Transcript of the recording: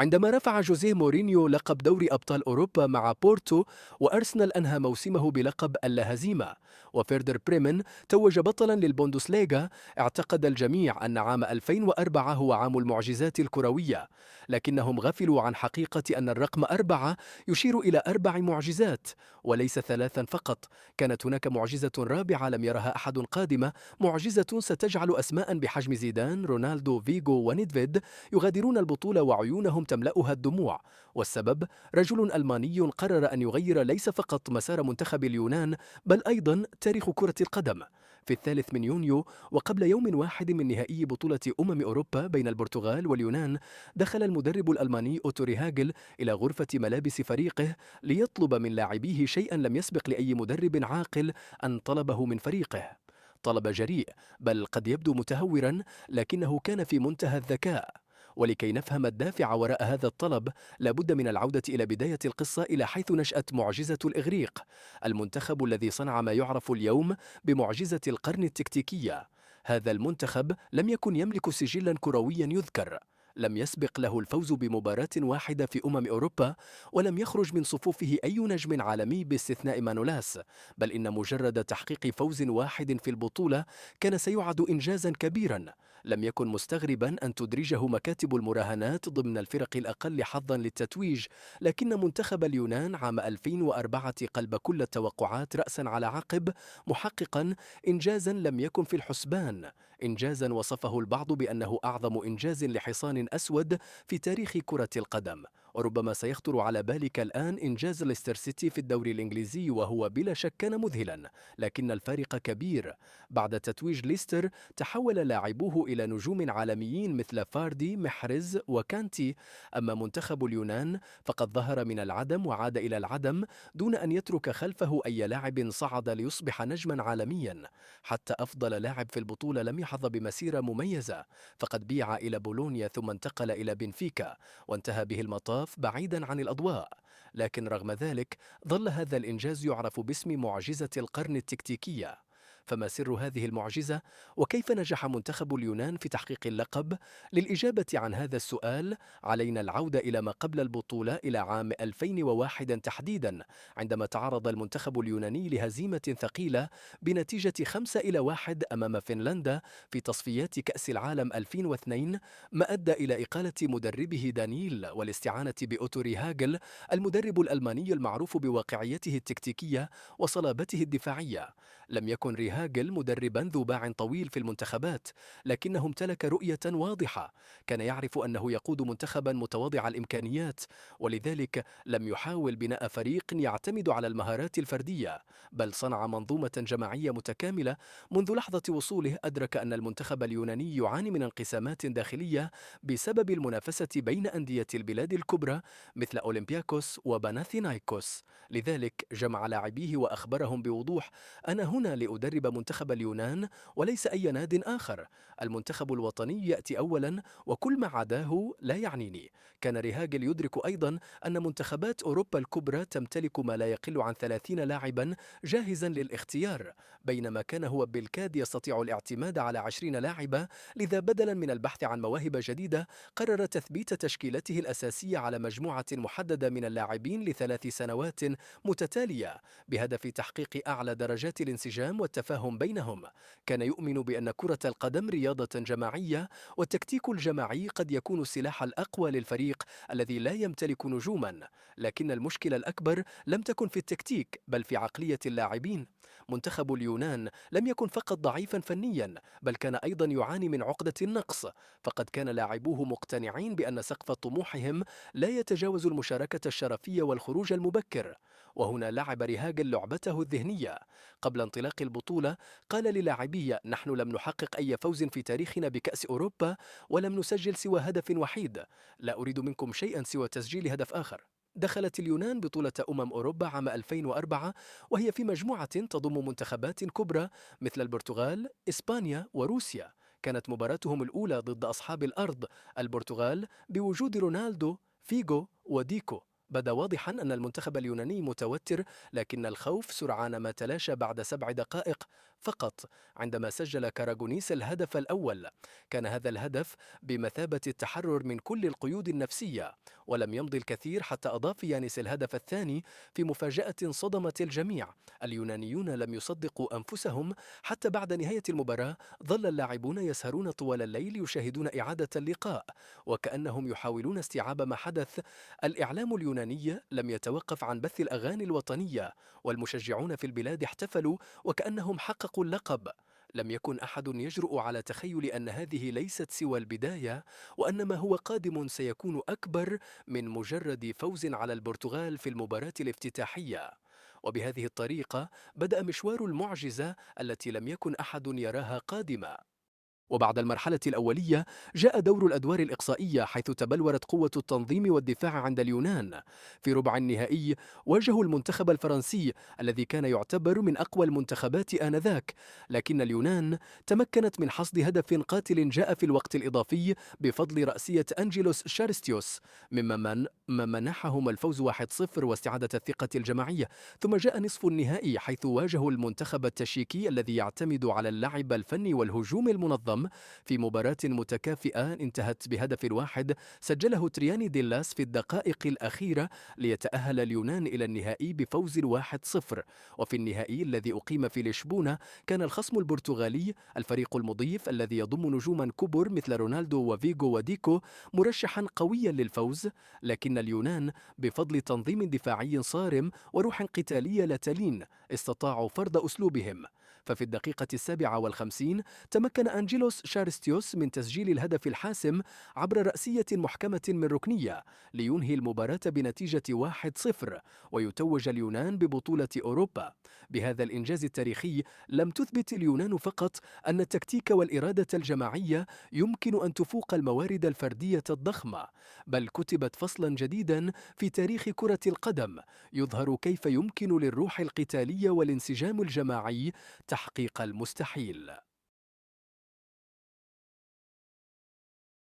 عندما رفع جوزيه مورينيو لقب دوري أبطال أوروبا مع بورتو، وأرسنال أنهى موسمه بلقب اللا هزيمة، وفيردر بريمن توج بطلا للبوندسليغا، اعتقد الجميع أن عام 2004 هو عام المعجزات الكروية، لكنهم غفلوا عن حقيقة أن الرقم 4 يشير إلى 4 معجزات وليس 3 فقط. كانت هناك معجزة رابعة لم يرها أحد قادمة، معجزة ستجعل أسماء بحجم زيدان، رونالدو، فيغو ونيدفيد يغادرون البطولة وعيونهم تملأها الدموع. والسبب رجل ألماني قرر أن يغير ليس فقط مسار منتخب اليونان، بل أيضا تاريخ كرة القدم. في 3 يونيو، وقبل يوم واحد من نهائي بطولة أوروبا بين البرتغال واليونان، دخل المدرب الألماني أوتو ريهاجل إلى غرفة ملابس فريقه ليطلب من لاعبيه شيئا لم يسبق لأي مدرب عاقل أن طلبه من فريقه. طلب جريء، بل قد يبدو متهورا، لكنه كان في منتهى الذكاء. ولكي نفهم الدافع وراء هذا الطلب، لابد من العودة إلى بداية القصة، إلى حيث نشأت معجزة الإغريق، المنتخب الذي صنع ما يعرف اليوم بمعجزة القرن التكتيكية. هذا المنتخب لم يكن يملك سجلا كرويا يذكر، لم يسبق له الفوز بمباراة واحدة في أوروبا، ولم يخرج من صفوفه أي نجم عالمي باستثناء مانولاس، بل إن مجرد تحقيق فوز واحد في البطولة كان سيعد إنجازا كبيرا. لم يكن مستغربا أن تدرجه مكاتب المراهنات ضمن الفرق الأقل حظا للتتويج، لكن منتخب اليونان عام 2004 قلب كل التوقعات رأسا على عقب، محققا إنجازا لم يكن في الحسبان، إنجازا وصفه البعض بأنه أعظم إنجاز لحصان أسود في تاريخ كرة القدم. وربما سيخطر على بالك الآن إنجاز ليستر سيتي في الدوري الإنجليزي، وهو بلا شك كان مذهلا، لكن الفارق كبير. بعد تتويج ليستر تحول لاعبوه إلى نجوم عالميين مثل فاردي، محرز وكانتي. أما منتخب اليونان فقد ظهر من العدم وعاد إلى العدم، دون أن يترك خلفه أي لاعب صعد ليصبح نجما عالميا. حتى أفضل لاعب في البطولة لم يحظى بمسيرة مميزة، فقد بيع إلى بولونيا ثم انتقل إلى بنفيكا، وانتهى به المطاف بعيدا عن الأضواء. لكن رغم ذلك ظل هذا الإنجاز يعرف باسم معجزة القرن التكتيكية. فما سر هذه المعجزة؟ وكيف نجح منتخب اليونان في تحقيق اللقب؟ للإجابة عن هذا السؤال علينا العودة إلى ما قبل البطولة، إلى عام 2001 تحديدا، عندما تعرض المنتخب اليوناني لهزيمة ثقيلة بنتيجة 5-1 أمام فنلندا في تصفيات كأس العالم 2002، ما أدى إلى إقالة مدربه دانييل والاستعانة بأوتوري هاجل، المدرب الألماني المعروف بواقعيته التكتيكية وصلابته الدفاعية. لم يكن ريهاجل مدربا ذو باع طويل في المنتخبات، لكنه امتلك رؤية واضحة، كان يعرف أنه يقود منتخبا متواضع الإمكانيات، ولذلك لم يحاول بناء فريق يعتمد على المهارات الفردية، بل صنع منظومة جماعية متكاملة. منذ لحظة وصوله أدرك أن المنتخب اليوناني يعاني من انقسامات داخلية بسبب المنافسة بين أندية البلاد الكبرى مثل أولمبياكوس وباناثينايكوس. لذلك جمع لاعبيه وأخبرهم بوضوح: أنا هنا لأدرب منتخب اليونان وليس أي ناد آخر. المنتخب الوطني يأتي أولا، وكل ما عداه لا يعنيني. كان ريهاجل يدرك أيضا أن منتخبات أوروبا الكبرى تمتلك ما لا يقل عن 30 لاعبا جاهزا للاختيار، بينما كان هو بالكاد يستطيع الاعتماد على 20 لاعبا. لذا بدلا من البحث عن مواهب جديدة، قرر تثبيت تشكيلته الأساسية على مجموعة محددة من اللاعبين ل3 سنوات متتالية، بهدف تحقيق أعلى درجات الانسجام والتفاهم بينهم. كان يؤمن بأن كرة القدم رياضة جماعية، والتكتيك الجماعي قد يكون السلاح الأقوى للفريق الذي لا يمتلك نجوما. لكن المشكلة الأكبر لم تكن في التكتيك، بل في عقلية اللاعبين. منتخب اليونان لم يكن فقط ضعيفا فنيا، بل كان أيضا يعاني من عقدة النقص، فقد كان لاعبوه مقتنعين بأن سقف طموحهم لا يتجاوز المشاركة الشرفية والخروج المبكر. وهنا لعب ريهاجل لعبته الذهنية. قبل انطلاق البطولة قال للاعبيه: نحن لم نحقق أي فوز في تاريخنا بكأس أوروبا، ولم نسجل سوى هدف وحيد، لا أريد منكم شيئا سوى تسجيل هدف آخر. دخلت اليونان بطولة أوروبا عام 2004 وهي في مجموعة تضم منتخبات كبرى مثل البرتغال، إسبانيا وروسيا. كانت مباراتهم الأولى ضد أصحاب الأرض البرتغال، بوجود رونالدو، فيغو وديكو. بدا واضحا أن المنتخب اليوناني متوتر، لكن الخوف سرعان ما تلاشى بعد 7 دقائق، فقط عندما سجل كاراغونيس الهدف الأول. كان هذا الهدف بمثابة التحرر من كل القيود النفسية، ولم يمض الكثير حتى أضاف يانيس الهدف الثاني في مفاجأة صدمت الجميع. اليونانيون لم يصدقوا أنفسهم حتى بعد نهاية المباراة. ظل اللاعبون يسهرون طوال الليل يشاهدون إعادة اللقاء وكأنهم يحاولون استيعاب ما حدث. الإعلام اليوناني لم يتوقف عن بث الأغاني الوطنية، والمشجعون في البلاد احتفلوا وكأنهم حققوا اللقب. لم يكن أحد يجرؤ على تخيل أن هذه ليست سوى البداية، وأن ما هو قادم سيكون أكبر من مجرد فوز على البرتغال في المباراة الافتتاحية. وبهذه الطريقة بدأ مشوار المعجزة التي لم يكن أحد يراها قادمة. وبعد المرحلة الأولية جاء دور الأدوار الإقصائية، حيث تبلورت قوة التنظيم والدفاع عند اليونان. في ربع النهائي واجهوا المنتخب الفرنسي الذي كان يعتبر من أقوى المنتخبات آنذاك، لكن اليونان تمكنت من حصد هدف قاتل جاء في الوقت الإضافي بفضل رأسية أنجيلوس شارستيوس، مما منحهم الفوز 1-0 واستعادة الثقة الجماعية. ثم جاء نصف النهائي، حيث واجهوا المنتخب التشيكي الذي يعتمد على اللعب الفني والهجوم المنظم. في مباراة متكافئة انتهت بهدف واحد سجله ترياني ديلاس في الدقائق الأخيرة ليتأهل اليونان إلى النهائي بفوز 1-0. وفي النهائي الذي أقيم في لشبونة كان الخصم البرتغالي الفريق المضيف الذي يضم نجوما كبر مثل رونالدو وفيغو وديكو مرشحا قويا للفوز، لكن اليونان بفضل تنظيم دفاعي صارم وروح قتالية لا تلين استطاعوا فرض أسلوبهم. ففي الدقيقة 57 تمكن أنجيلوس شارستيوس من تسجيل الهدف الحاسم عبر رأسية محكمة من ركنية لينهي المباراة بنتيجة 1-0 ويتوج اليونان ببطولة أوروبا. بهذا الإنجاز التاريخي لم تثبت اليونان فقط أن التكتيك والإرادة الجماعية يمكن أن تفوق الموارد الفردية الضخمة، بل كتبت فصلا جديدا في تاريخ كرة القدم يظهر كيف يمكن للروح القتالية والانسجام الجماعي تحقيق المستحيل.